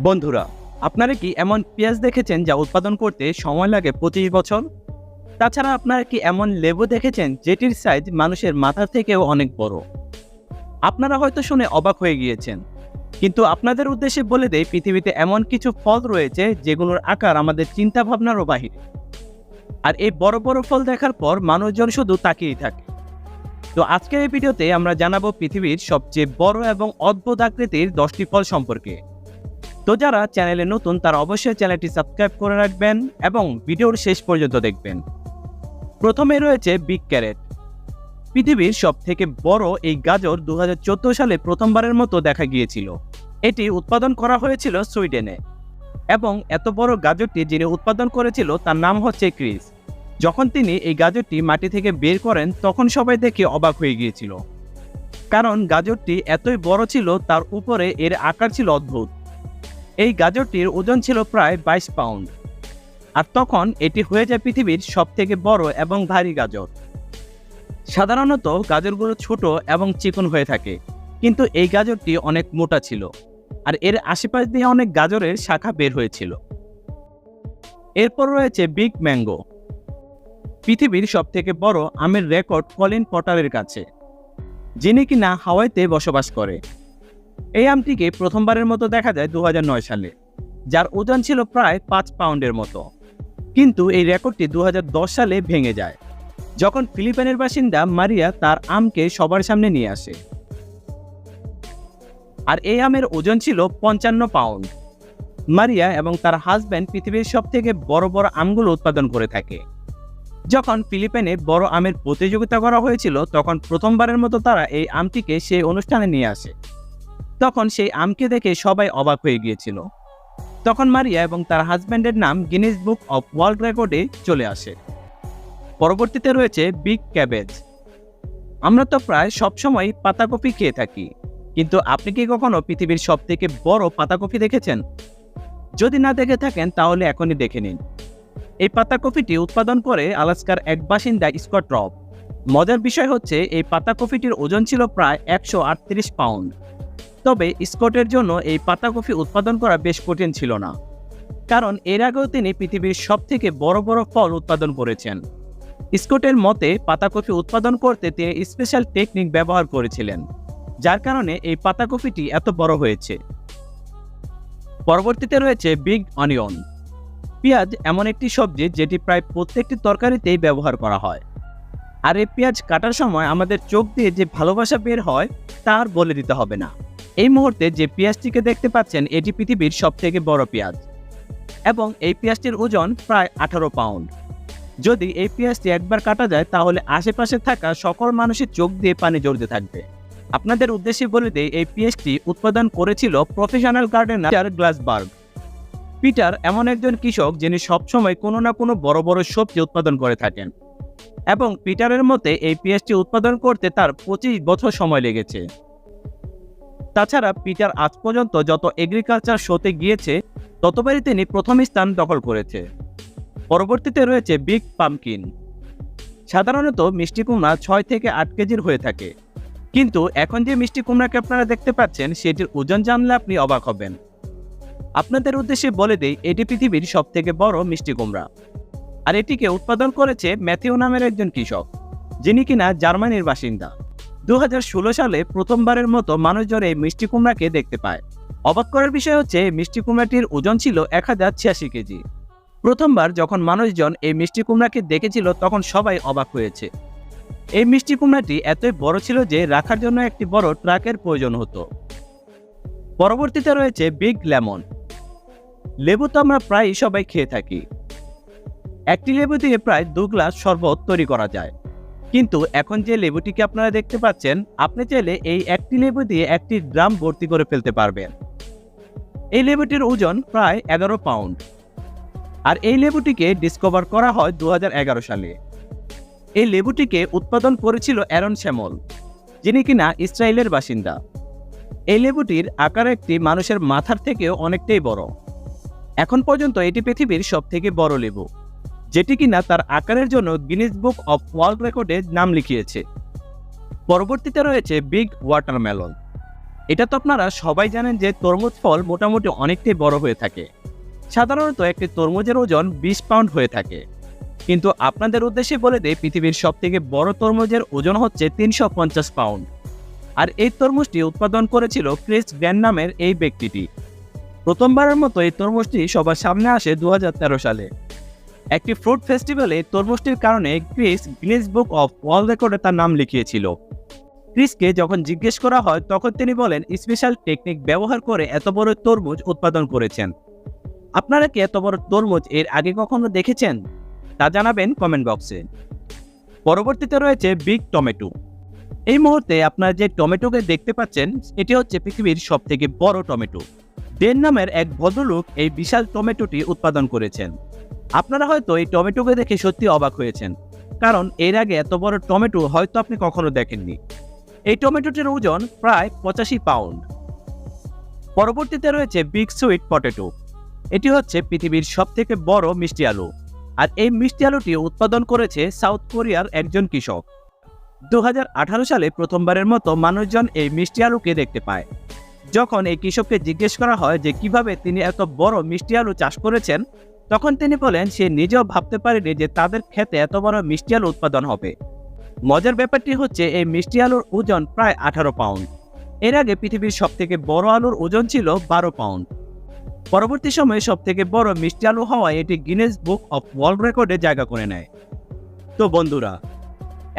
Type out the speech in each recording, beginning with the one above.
বন্ধুরা, আপনারা কি এমন পেঁয়াজ দেখেছেন যা উৎপাদন করতে সময় লাগে 25 বছর? তাছাড়া আপনারা কি এমন লেবু দেখেছেন যেটির সাইজ মানুষের মাথার থেকেও অনেক বড়? আপনারা হয়তো শুনে অবাক হয়ে গিয়েছেন, কিন্তু আপনাদের উদ্দেশ্যে বলে দেই, পৃথিবীতে এমন কিছু ফল রয়েছে যেগুলোর আকার আমাদের চিন্তা ভাবনারও বাহিরে। আর এই বড় বড় ফল দেখার পর মানুষজন শুধু তাকিয়েই থাকে। তো আজকের এই ভিডিওতে আমরা জানাবো পৃথিবীর সবচেয়ে বড় এবং অদ্ভুত আকৃতির 10টি ফল সম্পর্কে। তো যারা চ্যানেলে নতুন তারা অবশ্যই চ্যানেলটি সাবস্ক্রাইব করে রাখবেন এবং ভিডিওর শেষ পর্যন্ত দেখবেন। প্রথমে রয়েছে বিগ ক্যারেট। পৃথিবীর সবথেকে বড় এই গাজর 2014 সালে প্রথমবারের মতো দেখা গিয়েছিল। এটি উৎপাদন করা হয়েছিল সুইডেনে এবং এত বড় গাজরটি যিনি উৎপাদন করেছিল তার নাম হচ্ছে ক্রিস। যখন তিনি এই গাজরটি মাটি থেকে বের করেন তখন সবাই দেখে অবাক হয়ে গিয়েছিল, কারণ গাজরটি এতই বড় ছিল, তার উপরে এর আকার ছিল অদ্ভুত। এই গাজরটির ওজন ছিল প্রায় 22 পাউন্ড, আর তখন এটি হয়ে যায় পৃথিবীর সবথেকে বড় এবং ভারী গাজর। সাধারণত গাজরগুলো ছোট এবং চিকন হয়ে থাকে, কিন্তু এই গাজরটি অনেক মোটা ছিল, আর এর আশেপাশ দিয়ে অনেক গাজরের শাখা বের হয়েছিল। এরপর রয়েছে বিগ ম্যাঙ্গো। পৃথিবীর সবথেকে বড় আমের রেকর্ড কলিন পটারের কাছে, যিনি কিনা হাওয়াইতে বসবাস করে। এই আমটিকে প্রথমবারের মতো দেখা যায় 2009 সালে, যার ওজন ছিল প্রায় 5 পাউন্ডের মতো। কিন্তু এই রেকর্ডটি 2010 সালে ভেঙে যায়, যখন ফিলিপাইনের বাসিন্দা মারিয়া তার আমকে সবার সামনে নিয়ে আসে। আর এই আমের ওজন ছিল 55 পাউন্ড। মারিয়া এবং তার হাজব্যান্ড পৃথিবীর সবথেকে বড় বড় আমগুলো উৎপাদন করে থাকে। যখন ফিলিপাইনে বড় আমের প্রতিযোগিতা করা হয়েছিল, তখন প্রথমবারের মতো তারা এই আমটিকে সেই অনুষ্ঠানে নিয়ে আসে। তখন সেই আমকে দেখে সবাই অবাক হয়ে গিয়েছিল। তখন মারিয়া এবং তার হাজব্যান্ডের নাম গিনেস বুক অফ ওয়ার্ল্ড রেকর্ডে চলে আসে। পরবর্তীতে রয়েছে বিগ ক্যাবেজ। আমরা তো প্রায় সবসময় পাতাকপি খেয়ে থাকি, কিন্তু আপনি কি কখনো পৃথিবীর সবথেকে বড় পাতাকপি দেখেছেন? যদি না দেখে থাকেন তাহলে এখনই দেখে নিন। এই পাতাকপিটি উৎপাদন করে আলাস্কার এক বাসিন্দা স্কট রব। মজার বিষয় হচ্ছে এই পাতাকপিটির ওজন ছিল প্রায় 138 পাউন্ড। তবে স্কটের জন্য এই পাতাকপি উৎপাদন করা বেশ কঠিন ছিল না, কারণ এর আগেও তিনি পৃথিবীর সবথেকে বড় বড় ফল উৎপাদন করেছেন। স্কটের মতে পাতাকপি উৎপাদন করতে তিনি স্পেশাল টেকনিক ব্যবহার করেছিলেন, যার কারণে এই পাতাকপিটি এত বড় হয়েছে। পরবর্তীতে রয়েছে বিগ অনিয়ন। পেঁয়াজ এমন একটি সবজি যেটি প্রায় প্রত্যেকটি তরকারিতেই ব্যবহার করা হয়। আর এই পেঁয়াজ কাটার সময় আমাদের চোখ দিয়ে যে ভালোবাসা বের হয় তা আর বলে দিতে হবে না। এই মুহূর্তে যে পেঁয়াজটিকে দেখতে পাচ্ছেন এটি পৃথিবীর সবথেকে বড় পেঁয়াজ, এবং এই পেঁয়াজটির ওজন প্রায় 18 পাউন্ড। যদি এই পেঁয়াজটি একবার কাটা যায় তাহলে আশেপাশে থাকা সকল মানুষের চোখ দিয়ে পানি ঝরতে থাকবে। আপনাদের উদ্দেশ্যে বলে দেই, এই পেঁয়াজটি উৎপাদন করেছিল প্রফেশনাল গার্ডেনার গ্লাসবার্গ। পিটার এমন একজন কৃষক যিনি সবসময় কোনো না কোনো বড় বড় সবজি উৎপাদন করে থাকেন, এবং পিটারের মতে এই পেঁয়াজটি উৎপাদন করতে তার 25 বছর সময় লেগেছে। তাছাড়া পিটার আজ পর্যন্ত যত এগ্রিকালচার শোতে গিয়েছে ততবারই তিনি প্রথম স্থান দখল করেছে। পরবর্তীতে রয়েছে বিগ পামকিন। সাধারণত মিষ্টি কুমড়া 6 থেকে 8 কেজির হয়ে থাকে, কিন্তু এখন যে মিষ্টি কুমড়াকে আপনারা দেখতে পাচ্ছেন সেটির ওজন জানলে আপনি অবাক হবেন। আপনাদের উদ্দেশ্যে বলে দেই, এটি পৃথিবীর সবথেকে বড় মিষ্টি কুমড়া, আর এটিকে উৎপাদন করেছে ম্যাথিউ নামের একজন কৃষক, যিনি কিনা জার্মানির বাসিন্দা। 2016 সালে প্রথমবারের মতো মানুষজন এই মিষ্টি কুমড়াকে দেখতে পায়। অবাক করার বিষয় হচ্ছে মিষ্টি কুমড়াটির ওজন ছিল 1086 কেজি। প্রথমবার যখন মানুষজন এই মিষ্টি কুমড়াকে দেখেছিল তখন সবাই অবাক হয়েছে। এই মিষ্টি কুমড়াটি এতই বড় ছিল যে রাখার জন্য একটি বড় ট্রাকের প্রয়োজন হতো। পরবর্তীতে রয়েছে বিগ লেমন। লেবু তো আমরা প্রায় সবাই খেয়ে থাকি। একটি লেবু দিয়ে প্রায় 2 গ্লাস শরবত তৈরি করা যায়, কিন্তু এখন যে লেবুটিকে আপনারা দেখতে পাচ্ছেন, আপনি চাইলে এই একটি লেবু দিয়ে 1 ড্রাম ভর্তি করে ফেলতে পারবেন। এই লেবুটির ওজন প্রায় 11 পাউন্ড, আর এই লেবুটিকে ডিসকভার করা হয় 2011 সালে। এই লেবুটিকে উৎপাদন করেছিল অ্যারন শ্যামল, যিনি কিনা ইসরায়েলের বাসিন্দা। এই লেবুটির আকার একটি মানুষের মাথার থেকেও অনেকটাই বড়। এখন পর্যন্ত এটি পৃথিবীর সবথেকে বড় লেবু, যেটি কিনা তার আকারের জন্য গিনেস বুক অফ ওয়ার্ল্ড রেকর্ডে নাম লিখিয়েছে। পরবর্তীতে রয়েছে বিগ ওয়াটারমেলন। এটা তো আপনারা সবাই জানেন যে তরমুজ ফল মোটামুটি অনেকটাই বড় হয়ে থাকে। সাধারণত একটি তরমুজের ওজন 20 পাউন্ড হয়ে থাকে। কিন্তু আপনাদের উদ্দেশ্যে বলে দেই, পৃথিবীর সবথেকে বড় তরমুজের ওজন হচ্ছে 350 পাউন্ড। আর এই তরমুজটি উৎপাদন করেছিল ক্রিস গ্র্যান্ড নামের এই ব্যক্তিটি। প্রথমবারের মতো এই তরমুজটি সবার সামনে আসে 2013 সালে। একটি ফ্রুট ফেস্টিভ্যালে তরমুজটির কারণে Chris Guinness book of world রেকর্ডে তার নাম লিখিয়েছিল। ক্রিসকে যখন জিজ্ঞেস করা হয় তখন তিনি বলেন স্পেশাল টেকনিক ব্যবহার করে এত বড় তরমুজ উৎপাদন করেছেন। আপনারা কি এত বড় তরমুজ এর আগে কখনো দেখেছেন? তা জানাবেন কমেন্ট বক্সে। পরবর্তীতে রয়েছে বিগ টমেটো। এই মুহূর্তে আপনারা যে টমেটোকে দেখতে পাচ্ছেন এটি হচ্ছে পৃথিবীর সবথেকে বড় টমেটো। ডেন নামের এক ভদ্রলোক এই বিশাল টমেটোটি উৎপাদন করেছেন। আপনারা হয়তো এই টমেটোকে দেখে সত্যি অবাক হয়েছেন, কারণ এর আগে এত বড় টমেটো হয়তো আপনি কখনো দেখেননি। এই টমেটোটির ওজন প্রায় 85 পাউন্ড। পরবর্তীতে রয়েছে বিগ সুইট পটেটো। এটি হচ্ছে পৃথিবীর সবথেকে বড় মিষ্টি আলু। আর এই মিষ্টি আলুটি উৎপাদন করেছে সাউথ কোরিয়ার একজন কৃষক। 2018 সালে প্রথমবারের মতো মানুষজন এই মিষ্টি আলুকে দেখতে পায়। যখন এই কৃষককে জিজ্ঞেস করা হয় যে কিভাবে তিনি এত বড় মিষ্টি আলু চাষ করেছেন, তখন তিনি বলেন সে নিজেও ভাবতে পারেনি যে তাদের ক্ষেতে এত বড় মিষ্টি আলু উৎপাদন হবে। মজার ব্যাপারটি হচ্ছে এই মিষ্টি আলুর ওজন প্রায় 18 পাউন্ড। এর আগে পৃথিবীর সবথেকে বড় আলুর ওজন ছিল 12 পাউন্ড। পরবর্তী সময়ে সবথেকে বড় মিষ্টি আলু হওয়ায় এটি গিনেস বুক অফ ওয়ার্ল্ড রেকর্ডে জায়গা করে নেয়। তো বন্ধুরা,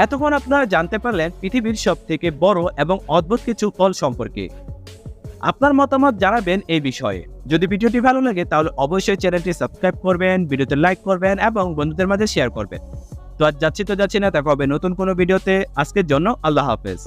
এতক্ষণ আপনারা জানতে পারলেন পৃথিবীর সবথেকে বড় এবং অদ্ভুত কিছু ফল সম্পর্কে। আপনার মতামত জানাবেন এই বিষয়ে। যদি ভিডিওটি ভালো লাগে তাহলে অবশ্যই চ্যানেলটি সাবস্ক্রাইব করবেন, ভিডিওতে লাইক করবেন এবং বন্ধুদের মাঝে শেয়ার করবেন। তো আজ যাচ্ছি না, দেখা হবে নতুন কোনো ভিডিওতে। আজকের জন্য আল্লাহ হাফেজ।